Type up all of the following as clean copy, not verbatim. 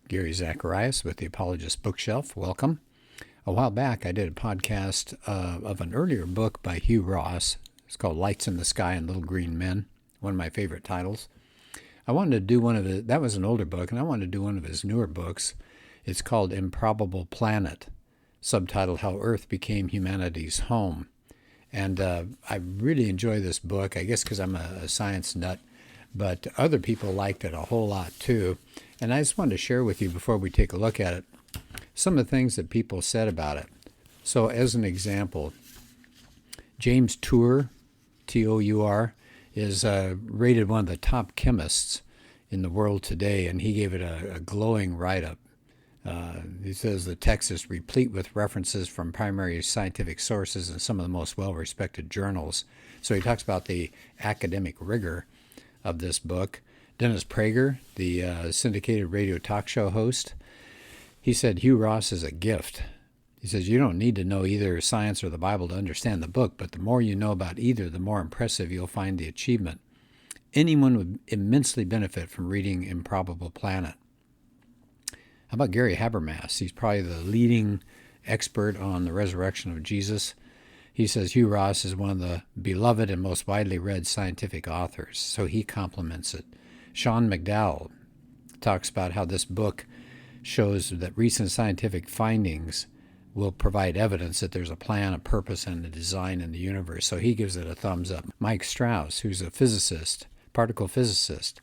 Gary Zacharias with the Apologist Bookshelf. Welcome. A while back, I did a podcast of an earlier book by Hugh Ross. It's called Lights in the Sky and Little Green Men, one of my favorite titles. I wanted to do one of his, that was an older book, and I wanted to do one of his newer books. It's called Improbable Planet, subtitled How Earth Became Humanity's Home. And I really enjoy this book, I guess because I'm a science nut, but other people liked it a whole lot too. And I just wanted to share with you before we take a look at it some of the things that people said about it. So as an example, James Tour, T-O-U-R, is rated one of the top chemists in the world today, and he gave it a glowing write-up. He says the text is replete with references from primary scientific sources and some of the most well-respected journals. So he talks about the academic rigor of this book. Dennis Prager, the syndicated radio talk show host, he said Hugh Ross is a gift. He says you don't need to know either science or the Bible to understand the book, but the more you know about either, the more impressive you'll find the achievement. Anyone would immensely benefit from reading Improbable Planet. How about Gary Habermas? He's probably the leading expert on the resurrection of Jesus. He says Hugh Ross is one of the beloved and most widely read scientific authors, so he compliments it. Sean McDowell talks about how this book shows that recent scientific findings will provide evidence that there's a plan, a purpose, and a design in the universe, so he gives it a thumbs up. Mike Strauss, who's a physicist, particle physicist,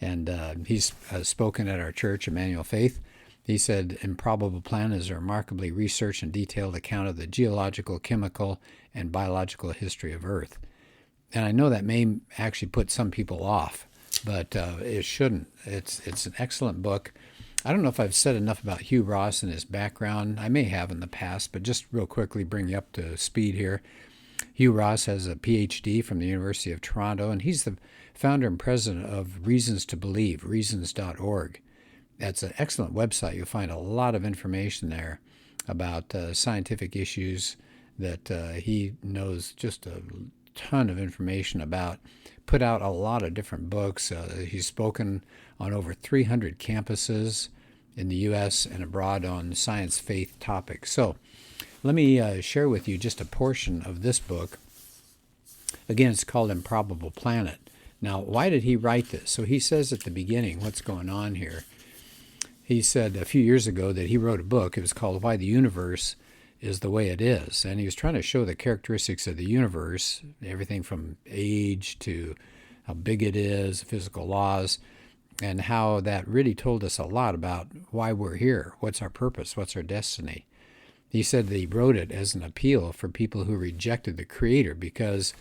and he's spoken at our church, Emmanuel Faith. He said Improbable Planet is a remarkably researched and detailed account of the geological, chemical, and biological history of Earth. And I know that may actually put some people off, but it shouldn't. It's an excellent book. I don't know if I've said enough about Hugh Ross and his background. I may have in the past, but just real quickly bring you up to speed here. Hugh Ross has a PhD from the University of Toronto, and he's the founder and president of Reasons to Believe, reasons.org. That's an excellent website. You'll find a lot of information there about scientific issues that he knows just a ton of information about. Put out a lot of different books. He's spoken on over 300 campuses in the U.S. and abroad on science faith topics. So let me share with you just a portion of this book. Again, it's called Improbable Planet. Now, why did he write this? So he says at the beginning what's going on here. He said a few years ago that he wrote a book. It was called Why the Universe is the Way It Is. And he was trying to show the characteristics of the universe, everything from age to how big it is, physical laws, and how that really told us a lot about why we're here, what's our purpose, what's our destiny. He said that he wrote it as an appeal for people who rejected the Creator because,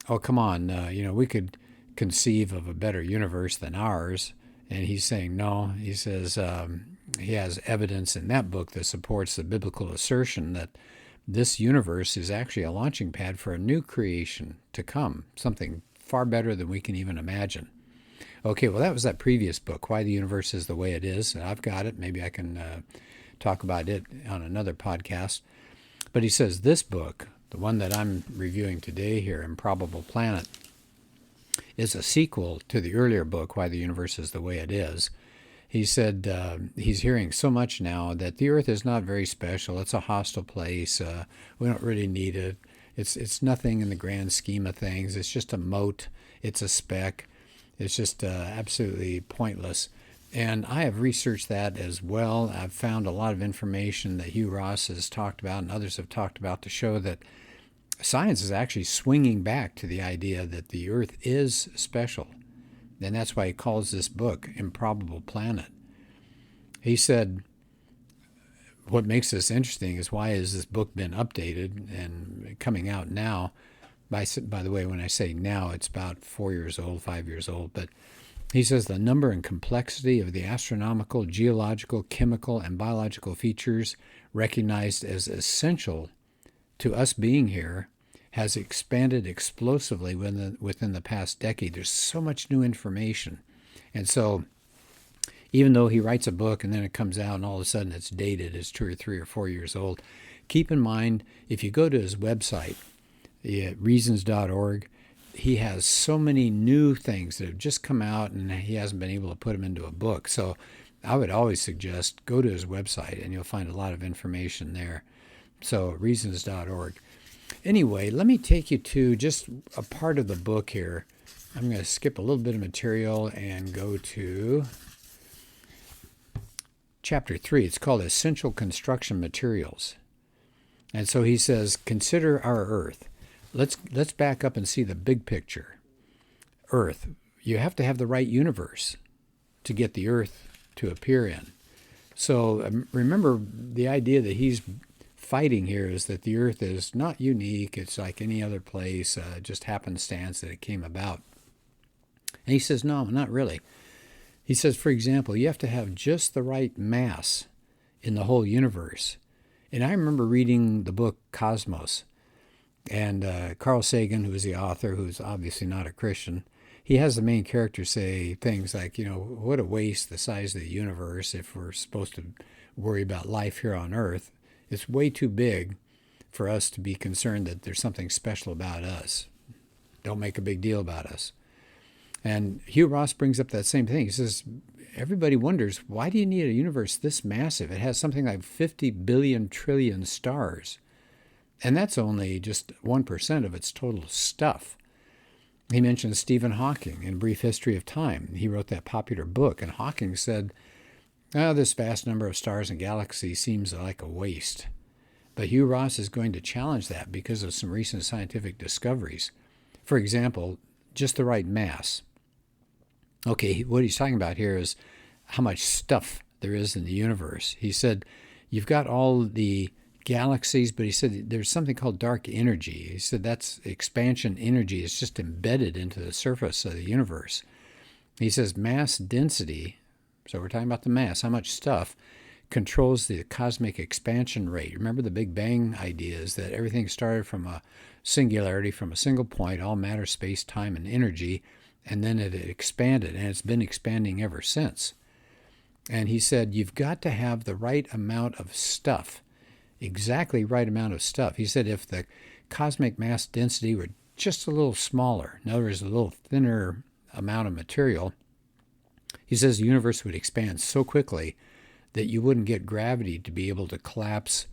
oh, come on, we could conceive of a better universe than ours. And he's saying no. He says he has evidence in that book that supports the biblical assertion that this universe is actually a launching pad for a new creation to come, something far better than we can even imagine. Okay, well, that was that previous book, Why the Universe is the Way It Is. I've got it. Maybe I can talk about it on another podcast. But he says this book, the one that I'm reviewing today here, Improbable Planet, is a sequel to the earlier book, Why the Universe is the Way It Is. He said he's hearing so much now that the Earth is not very special. It's a hostile place. We don't really need it. It's nothing in the grand scheme of things. It's just a mote. It's a speck. It's just absolutely pointless. And I have researched that as well. I've found a lot of information that Hugh Ross has talked about and others have talked about to show that science is actually swinging back to the idea that the Earth is special. And that's why he calls this book Improbable Planet. He said, what makes this interesting is why has this book been updated and coming out now? By the way, when I say now, it's about 4 years old, 5 years old. But he says the number and complexity of the astronomical, geological, chemical, and biological features recognized as essential to us being here has expanded explosively within the past decade. There's so much new information. And so even though he writes a book and then it comes out and all of a sudden it's dated, it's 2 or 3 or 4 years old, keep in mind, if you go to his website, reasons.org, he has so many new things that have just come out and he hasn't been able to put them into a book. So I would always suggest go to his website and you'll find a lot of information there. So reasons.org. Anyway, let me take you to just a part of the book here. I'm going to skip a little bit of material and go to Chapter 3. It's called Essential Construction Materials. And so he says, consider our Earth. Let's back up and see the big picture. Earth. You have to have the right universe to get the Earth to appear in. So remember, the idea that he's fighting here is that the Earth is not unique. It's like any other place, just happenstance that it came about. And he says, no, not really. He says, for example, you have to have just the right mass in the whole universe. And I remember reading the book Cosmos. And Carl Sagan, who is the author, who's obviously not a Christian, he has the main character say things like, what a waste the size of the universe if we're supposed to worry about life here on Earth. It's way too big for us to be concerned that there's something special about us. Don't make a big deal about us. And Hugh Ross brings up that same thing. He says, everybody wonders, why do you need a universe this massive? It has something like 50 billion trillion stars. And that's only just 1% of its total stuff. He mentions Stephen Hawking in Brief History of Time. He wrote that popular book, and Hawking said, this vast number of stars and galaxies seems like a waste. But Hugh Ross is going to challenge that because of some recent scientific discoveries. For example, just the right mass. Okay, what he's talking about here is how much stuff there is in the universe. He said, you've got all the galaxies, but he said there's something called dark energy. He said that's expansion energy. It's just embedded into the surface of the universe. He says mass density, so we're talking about the mass, how much stuff controls the cosmic expansion rate. Remember the Big Bang idea is that everything started from a singularity, from a single point, all matter, space, time, and energy, and then it expanded, and it's been expanding ever since. And he said, you've got to have the right amount of stuff, exactly right amount of stuff. He said if the cosmic mass density were just a little smaller, in other words, a little thinner amount of material, he says the universe would expand so quickly that you wouldn't get gravity to be able to collapse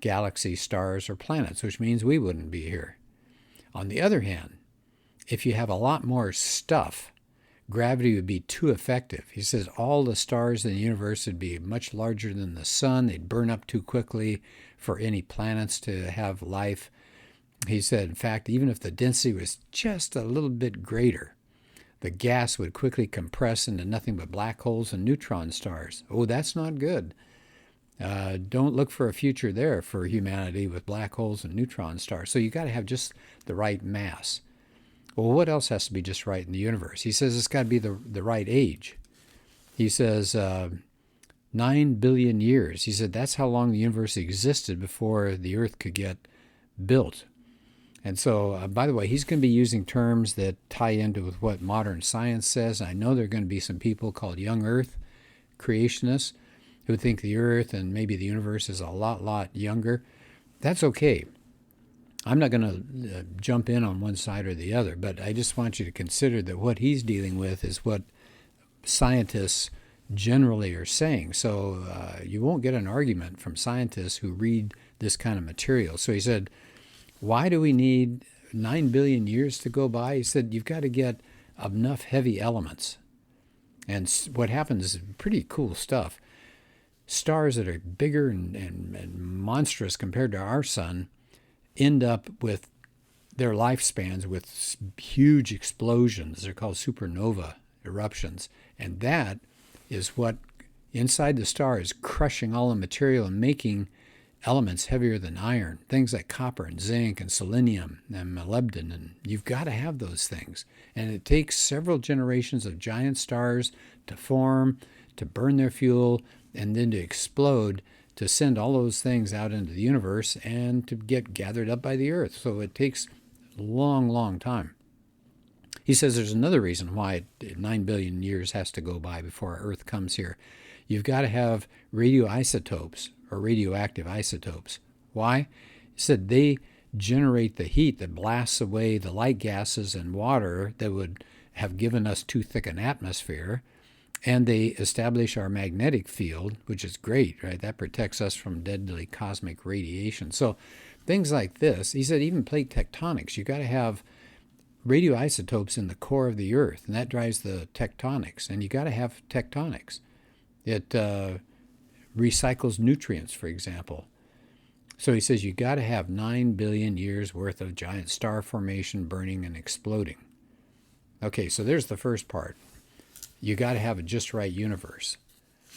galaxies, stars, or planets, which means we wouldn't be here. On the other hand, if you have a lot more stuff, gravity would be too effective. He says all the stars in the universe would be much larger than the sun. They'd burn up too quickly for any planets to have life. He said, in fact, even if the density was just a little bit greater, the gas would quickly compress into nothing but black holes and neutron stars. Oh, that's not good. Don't look for a future there for humanity with black holes and neutron stars. So you got to have just the right mass. Well, what else has to be just right in the universe? He says it's got to be the right age. He says 9 billion years. He said that's how long the universe existed before the Earth could get built. And so, by the way, he's going to be using terms that tie into with what modern science says. I know there are going to be some people called young Earth creationists who think the Earth and maybe the universe is a lot younger. That's okay. I'm not going to jump in on one side or the other, but I just want you to consider that what he's dealing with is what scientists generally are saying. So you won't get an argument from scientists who read this kind of material. So he said, why do we need 9 billion years to go by? He said, you've got to get enough heavy elements. And what happens is pretty cool stuff. Stars that are bigger and monstrous compared to our sun end up with their lifespans with huge explosions. They're called supernova eruptions. And that is what inside the star is crushing all the material and making elements heavier than iron, things like copper and zinc and selenium and molybdenum. And you've got to have those things. And it takes several generations of giant stars to form, to burn their fuel, and then to explode, to send all those things out into the universe and to get gathered up by the Earth. So it takes a long time. He says there's another reason why 9 billion years has to go by before Earth comes here. You've got to have radioisotopes or radioactive isotopes. Why? He said they generate the heat that blasts away the light gases and water that would have given us too thick an atmosphere. And they establish our magnetic field, which is great, right? That protects us from deadly cosmic radiation. So things like this, he said, even plate tectonics, you got to have radioisotopes in the core of the Earth, and that drives the tectonics. And you got to have tectonics. It recycles nutrients, for example. So he says you got to have 9 billion years worth of giant star formation, burning and exploding. Okay, so there's the first part. You got to have a just right universe.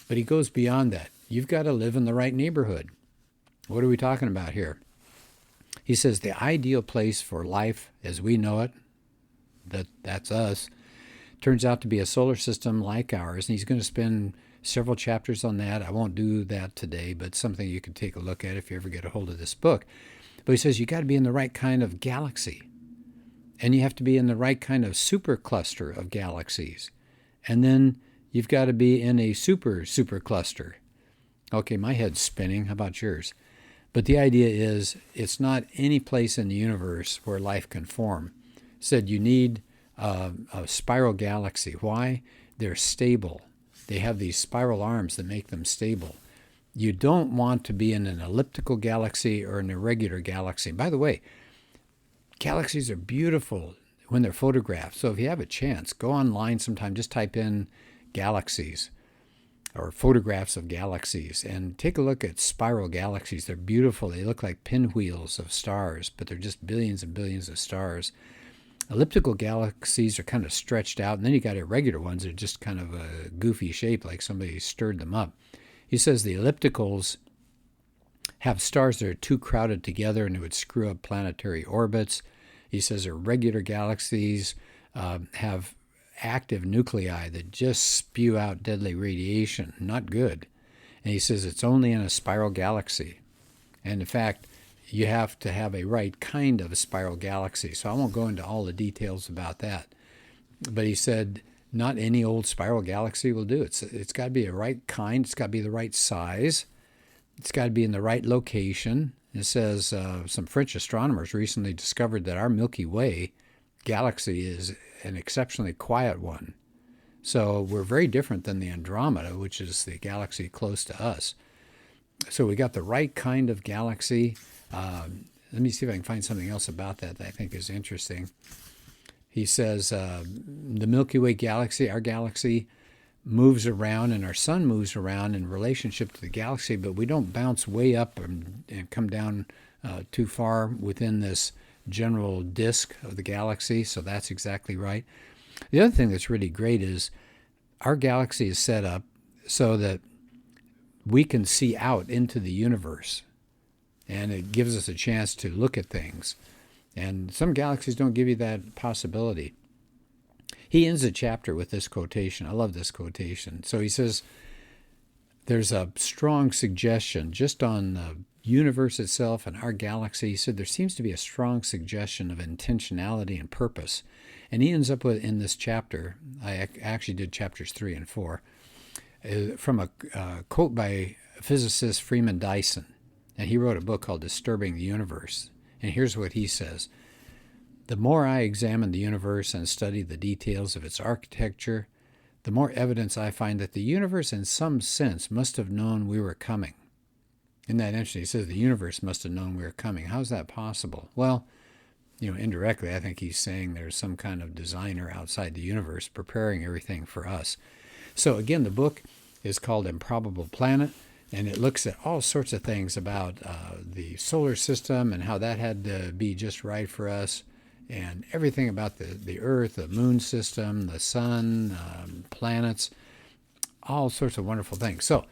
But he goes beyond that. You've got to live in the right neighborhood. What are we talking about here? He says the ideal place for life as we know it, that's us, turns out to be a solar system like ours. And he's going to spend several chapters on that. I won't do that today, but something you can take a look at if you ever get a hold of this book. But he says you got to be in the right kind of galaxy. And you have to be in the right kind of supercluster of galaxies. And then you've got to be in a super cluster. Okay, my head's spinning. How about yours? But the idea is it's not any place in the universe where life can form. Said you need a spiral galaxy. Why? They're stable. They have these spiral arms that make them stable. You don't want to be in an elliptical galaxy or an irregular galaxy. By the way, galaxies are beautiful when they're photographed. So if you have a chance, go online sometime, just type in galaxies or photographs of galaxies and take a look at spiral galaxies. They're beautiful. They look like pinwheels of stars, but they're just billions and billions of stars. Elliptical galaxies are kind of stretched out, and then you got irregular ones that are just kind of a goofy shape, like somebody stirred them up. He says the ellipticals have stars that are too crowded together and it would screw up planetary orbits. He says irregular galaxies have active nuclei that just spew out deadly radiation. Not good. And he says it's only in a spiral galaxy. And in fact, you have to have a right kind of a spiral galaxy. So I won't go into all the details about that. But he said not any old spiral galaxy will do. It's got to be a right kind. It's got to be the right size. It's got to be in the right location. It says some French astronomers recently discovered that our Milky Way Galaxy is an exceptionally quiet one. So we're very different than the Andromeda, which is the galaxy close to us. So we got the right kind of galaxy. Let me see if I can find something else about that I think is interesting. He says the Milky Way Galaxy, our galaxy, moves around and our sun moves around in relationship to the galaxy, but we don't bounce way up and come down too far within this general disk of the galaxy, so that's exactly right. The other thing that's really great is our galaxy is set up so that we can see out into the universe, and it gives us a chance to look at things. And some galaxies don't give you that possibility. He ends the chapter with this quotation. I love this quotation. So he says, there's a strong suggestion just on the universe itself and our galaxy. He said there seems to be a strong suggestion of intentionality and purpose. And he ends up with, in this chapter, I actually did chapters 3 and 4, from a quote by physicist Freeman Dyson. And he wrote a book called Disturbing the Universe. And here's what he says. The more I examine the universe and study the details of its architecture, the more evidence I find that the universe in some sense must have known we were coming. Isn't that interesting? He says the universe must have known we were coming. How's that possible? Well, indirectly, I think he's saying there's some kind of designer outside the universe preparing everything for us. So again, the book is called Improbable Planet, and it looks at all sorts of things about the solar system and how that had to be just right for us, and everything about the Earth, the moon system, the sun, planets, all sorts of wonderful things. So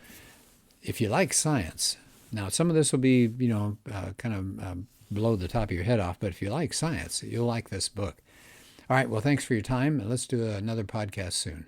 if you like science, now some of this will be, kind of blow the top of your head off, but if you like science, you'll like this book. All right, well, thanks for your time, and let's do another podcast soon.